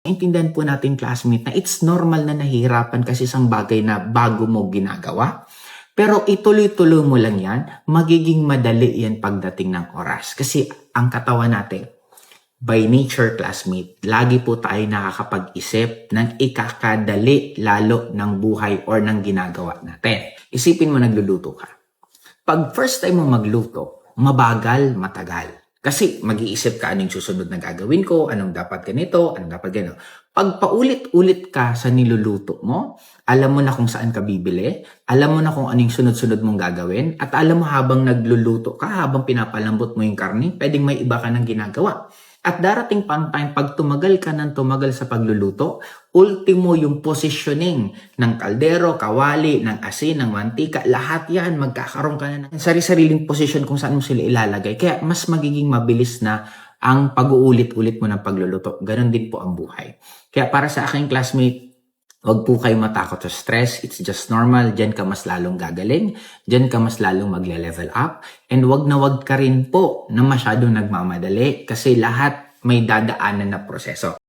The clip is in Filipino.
Intindihan po natin, classmate, na it's normal na nahihirapan kasi isang bagay na bago mo ginagawa. Pero ituloy-tuloy mo lang yan, magiging madali yan pagdating ng oras. Kasi ang katawan natin, by nature, classmate, lagi po tayo nakakapag-isip ng ikakadali lalo ng buhay or ng ginagawa natin. Isipin mo, nagluluto ka. Pag first time mo magluto, mabagal, matagal. Kasi mag-iisip ka anong susunod na gagawin ko, anong dapat ganito, anong dapat ganito. Pag paulit-ulit ka sa niluluto mo, alam mo na kung saan ka bibili, alam mo na kung anong sunod-sunod mong gagawin, at alam mo habang nagluluto ka, habang pinapalambot mo yung karne, pwedeng may iba ka ng ginagawa. At darating pang time, pag tumagal ka ng tumagal sa pagluluto, ultimo yung positioning ng kaldero, kawali, ng asin, ng mantika, lahat yan, magkakaroon ka na ng sari-sariling position kung saan mo sila ilalagay. Kaya mas magiging mabilis na ang pag-uulit-ulit mo ng pagluluto. Ganon din po ang buhay. Kaya para sa aking classmate, huwag po kayo matakot sa stress. It's just normal. Diyan ka mas lalong gagaling. Diyan ka mas lalong magle-level up. And wag na wag ka rin po na masyadong nagmamadali kasi lahat may dadaanan na proseso.